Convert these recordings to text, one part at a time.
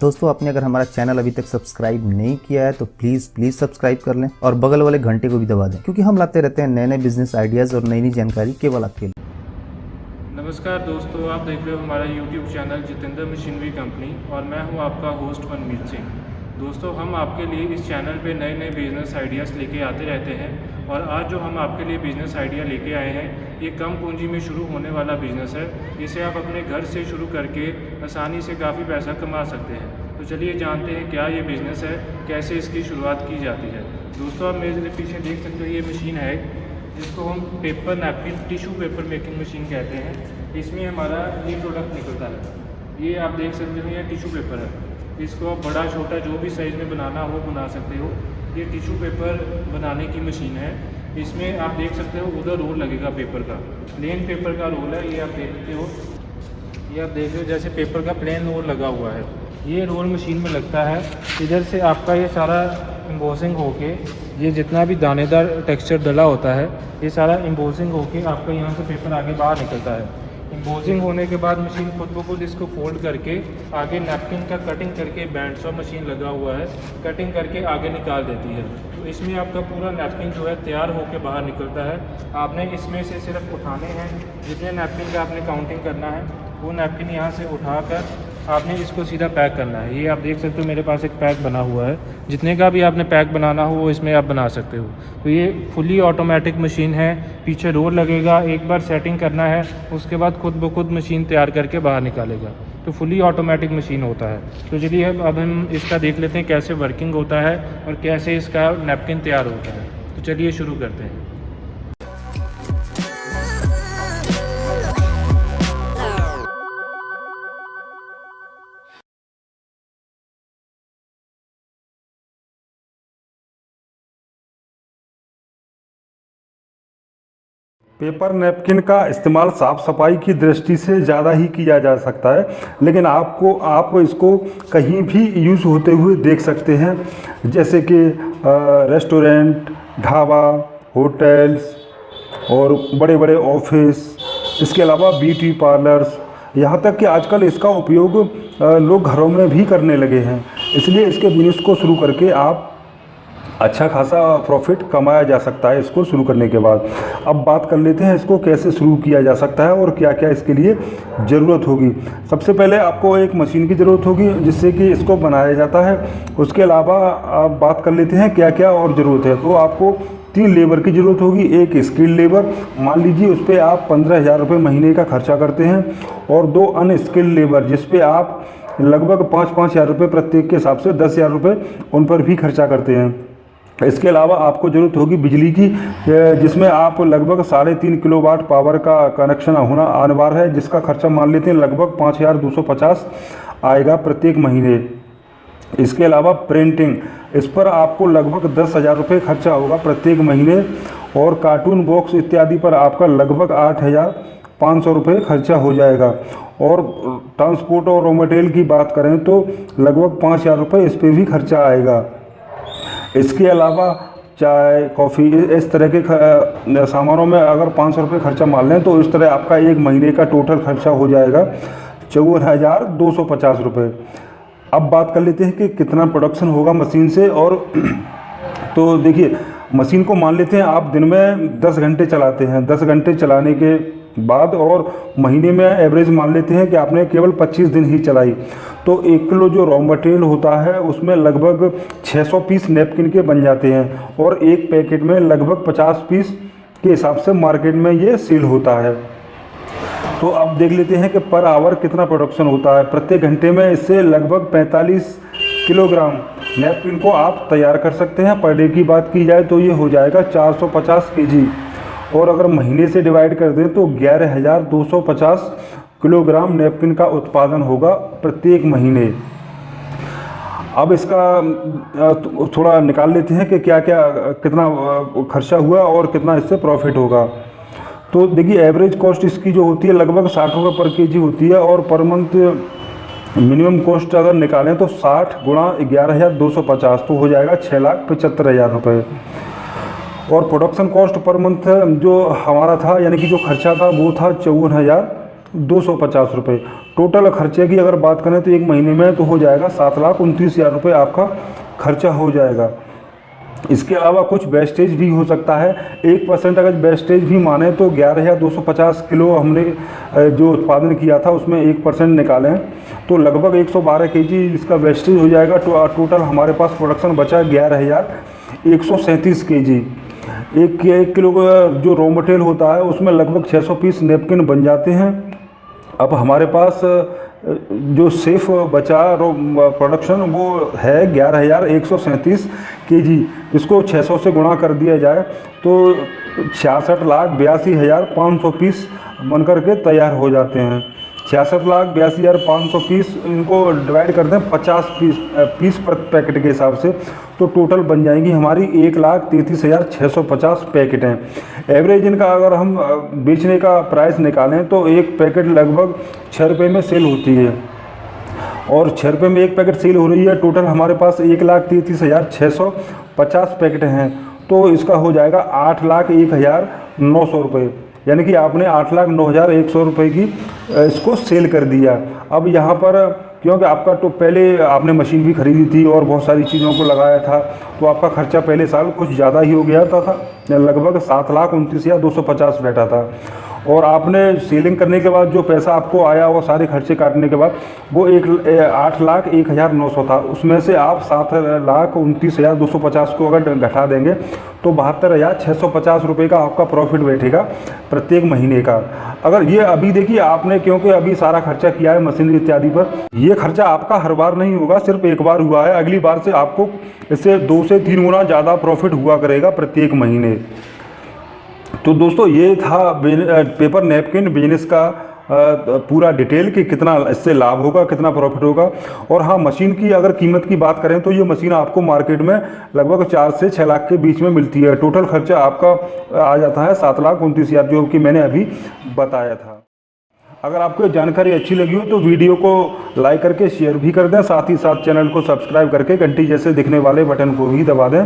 दोस्तों आपने अगर हमारा चैनल अभी तक सब्सक्राइब नहीं किया है तो प्लीज़ सब्सक्राइब कर लें और बगल वाले घंटे को भी दबा दें, क्योंकि हम लाते रहते हैं नए नए बिजनेस आइडियाज़ और नई नई जानकारी केवल आपके लिए। नमस्कार दोस्तों, आप देख रहे हो हमारा YouTube channel Jitendra machinery company और मैं हूं आपका होस्ट मनमीत सिंह। दोस्तों, हम आपके लिए इस चैनल पे नए नए बिज़नेस आइडियाज़ लेके आते रहते हैं और आज जो हम आपके लिए बिज़नेस आइडिया लेके आए हैं ये कम पूंजी में शुरू होने वाला बिज़नेस है। इसे आप अपने घर से शुरू करके आसानी से काफ़ी पैसा कमा सकते हैं। तो चलिए जानते हैं क्या ये बिज़नेस है, कैसे इसकी शुरुआत की जाती है। दोस्तों, आप मेरे पीछे देख सकते हो ये मशीन है जिसको हम paper napkin tissue paper making machine कहते हैं। इसमें हमारा ये प्रोडक्ट निकलता है। ये आप देख सकते हो ये टिश्यू पेपर है। इसको आप बड़ा छोटा जो भी साइज़ में बनाना हो बना सकते हो। ये टिश्यू पेपर बनाने की मशीन है। इसमें आप देख सकते हो उधर रोल लगेगा पेपर का, प्लेन पेपर का रोल है। ये आप देखते हो, ये आप देख रहे हो जैसे पेपर का प्लेन रोल लगा हुआ है। ये रोल मशीन में लगता है। इधर से आपका ये सारा एम्बोसिंग होके, ये जितना भी दानेदार टेक्सचर डला होता है ये सारा एम्बोसिंग होके आपका यहाँ से पेपर आगे बाहर निकलता है। एम्बोसिंग होने के बाद मशीन खुद ब खुद इसको फोल्ड करके आगे नैपकिन का कटिंग करके बैंड्स ऑफ मशीन लगा हुआ है, कटिंग करके आगे निकाल देती है। तो इसमें आपका पूरा नैपकिन जो है तैयार होकर बाहर निकलता है। आपने इसमें से सिर्फ उठाने हैं, जितने नैपकिन का आपने काउंटिंग करना है वो नैपकिन यहाँ से उठाकर आपने इसको सीधा पैक करना है। ये आप देख सकते हो मेरे पास एक पैक बना हुआ है। जितने का भी आपने पैक बनाना हो वो इसमें आप बना सकते हो। तो ये फुली ऑटोमेटिक मशीन है। पीछे रोल लगेगा, एक बार सेटिंग करना है, उसके बाद खुद ब खुद मशीन तैयार करके बाहर निकालेगा। तो फुली ऑटोमेटिक मशीन होता है। तो चलिए अब हम इसका देख लेते हैं कैसे वर्किंग होता है और कैसे इसका नैपकिन तैयार होता है। तो चलिए शुरू करते हैं। पेपर नैपकिन का इस्तेमाल साफ़ सफाई की दृष्टि से ज़्यादा ही किया जा सकता है, लेकिन आप इसको कहीं भी यूज़ होते हुए देख सकते हैं, जैसे कि रेस्टोरेंट, ढाबा, होटल्स और बड़े बड़े ऑफिस, इसके अलावा ब्यूटी पार्लर्स, यहाँ तक कि आजकल इसका उपयोग लोग घरों में भी करने लगे हैं। इसलिए इसके बिजनेस को शुरू करके आप अच्छा खासा प्रॉफिट कमाया जा सकता है इसको शुरू करने के बाद। अब बात कर लेते हैं इसको कैसे शुरू किया जा सकता है और क्या क्या इसके लिए ज़रूरत होगी। सबसे पहले आपको एक मशीन की ज़रूरत होगी जिससे कि इसको बनाया जाता है। उसके अलावा आप बात कर लेते हैं क्या क्या और ज़रूरत है। तो आपको 3 लेबर की ज़रूरत होगी। एक स्किल्ड लेबर, मान लीजिए उस पर आप 15,000 रुपये महीने का खर्चा करते हैं, और 2 अनस्किल्ड लेबर जिस पे आप लगभग 5-5 हज़ार रुपये प्रत्येक के हिसाब से 10,000 रुपये उन पर भी खर्चा करते हैं। इसके अलावा आपको ज़रूरत होगी बिजली की, जिसमें आप लगभग 3.5 किलोवाट पावर का कनेक्शन होना अनिवार्य है, जिसका खर्चा मान लेते हैं लगभग 5,250 आएगा प्रत्येक महीने। इसके अलावा प्रिंटिंग, इस पर आपको लगभग 10,000 रुपये खर्चा होगा प्रत्येक महीने, और कार्टून बॉक्स इत्यादि पर आपका लगभग 8,500 रुपये खर्चा हो जाएगा। और ट्रांसपोर्ट और रॉ मटेरियल की बात करें तो लगभग 5,000 रुपये इस पर भी खर्चा आएगा। इसके अलावा चाय, कॉफ़ी, इस तरह के सामानों में अगर 500 रुपये खर्चा मान लें तो इस तरह आपका एक महीने का टोटल खर्चा हो जाएगा 54,250 रुपये। अब बात कर लेते हैं कि कितना प्रोडक्शन होगा मशीन से। और तो देखिए, मशीन को मान लेते हैं आप दिन में 10 घंटे चलाते हैं। 10 घंटे चलाने के बाद और महीने में एवरेज मान लेते हैं कि आपने केवल 25 दिन ही चलाई, तो 1 किलो जो रॉ मटेरियल होता है उसमें लगभग 600 पीस नैपकिन के बन जाते हैं, और एक पैकेट में लगभग 50 पीस के हिसाब से मार्केट में ये सेल होता है। तो अब देख लेते हैं कि पर आवर कितना प्रोडक्शन होता है। प्रत्येक घंटे में इससे लगभग 45 किलोग्राम नैपकिन को आप तैयार कर सकते हैं। पर डे की बात की जाए तो ये हो जाएगा 450 केजी, और अगर महीने से डिवाइड कर दें तो 11,250 किलोग्राम नैपकिन का उत्पादन होगा प्रत्येक महीने। अब इसका थोड़ा निकाल लेते हैं कि क्या क्या कितना खर्चा हुआ और कितना इससे प्रॉफिट होगा। तो देखिए, एवरेज कॉस्ट इसकी जो होती है लगभग 60 रुपये पर केजी होती है, और पर मंथ मिनिमम कॉस्ट अगर निकालें तो 60 गुणा 11,250 तो हो जाएगा 6,75,000 रुपये। और प्रोडक्शन कॉस्ट पर मंथ जो हमारा था, यानी कि जो खर्चा था वो था 250 रुपये। टोटल खर्चे की अगर बात करें तो एक महीने में तो हो जाएगा 7,29,000 रुपये आपका खर्चा हो जाएगा। इसके अलावा कुछ वेस्टेज भी हो सकता है। 1% अगर वेस्टेज भी माने तो 11,250 किलो हमने जो उत्पादन किया था उसमें 1% निकालें तो लगभग 112 केजी इसका वेस्टेज हो जाएगा। टोटल हमारे पास प्रोडक्शन बचा 11,137 केजी। एक किलो का जो रॉ मटेरियल होता है उसमें लगभग 600 पीस नैपकिन बन जाते हैं। अब हमारे पास जो सेफ बचा प्रोडक्शन वो है 11,137 केजी। इसको 600 से गुणा कर दिया जाए तो 66,82,500 पीस बन करके तैयार हो जाते हैं। 66,82,500 पीस इनको डिवाइड कर दें 50 पीस पर पैकेट के हिसाब से तो टोटल बन जाएंगी हमारी 1,33,650 पैकेटें। एवरेज इनका अगर हम बेचने का प्राइस निकालें तो एक पैकेट लगभग 6 रुपये में सेल होती है और 6 रुपये में एक पैकेट सेल हो रही है। टोटल हमारे पास 1,33,650 पैकेट हैं तो इसका हो जाएगा 8,01,900 रुपये, यानी कि आपने 8,09,100 रुपये की इसको सेल कर दिया। अब यहाँ पर क्योंकि आपका तो पहले आपने मशीन भी खरीदी थी और बहुत सारी चीज़ों को लगाया था तो आपका खर्चा पहले साल कुछ ज़्यादा ही हो गया था लगभग 7,29,250 बैठा था और आपने सेलिंग करने के बाद जो पैसा आपको आया वो सारे खर्चे काटने के बाद वो 8,01,900 था। उसमें से आप 7,29,250 को अगर घटा देंगे तो 72,650 रुपये का आपका प्रॉफिट बैठेगा प्रत्येक महीने का। अगर ये अभी देखिए आपने क्योंकि अभी सारा खर्चा किया है मशीनरी इत्यादि पर, ये खर्चा आपका हर बार नहीं होगा, सिर्फ एक बार हुआ है। अगली बार से आपको इससे 2 से 3 गुना ज़्यादा प्रॉफिट हुआ करेगा प्रत्येक महीने। तो दोस्तों ये था पेपर नैपकिन बिजनेस का पूरा डिटेल कि कितना इससे लाभ होगा, कितना प्रॉफिट होगा। और हाँ, मशीन की अगर कीमत की बात करें तो ये मशीन आपको मार्केट में लगभग 4 से 6 लाख के बीच में मिलती है। टोटल खर्चा आपका आ जाता है 7,29,000 जो कि मैंने अभी बताया था। अगर आपको जानकारी अच्छी लगी हो तो वीडियो को लाइक करके शेयर भी कर दें, साथ ही साथ चैनल को सब्सक्राइब करके घंटी जैसे दिखने वाले बटन को भी दबा दें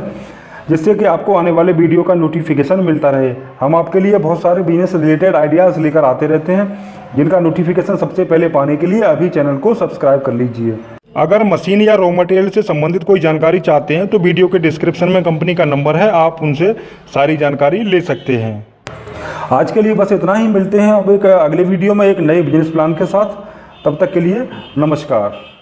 जिससे कि आपको आने वाले वीडियो का नोटिफिकेशन मिलता रहे। हम आपके लिए बहुत सारे बिजनेस रिलेटेड आइडियाज़ लेकर आते रहते हैं जिनका नोटिफिकेशन सबसे पहले पाने के लिए अभी चैनल को सब्सक्राइब कर लीजिए। अगर मशीन या रॉ मटेरियल से संबंधित कोई जानकारी चाहते हैं तो वीडियो के डिस्क्रिप्शन में कंपनी का नंबर है, आप उनसे सारी जानकारी ले सकते हैं। आज के लिए बस इतना ही, मिलते हैं अब एक अगले वीडियो में एक नए बिजनेस प्लान के साथ। तब तक के लिए नमस्कार।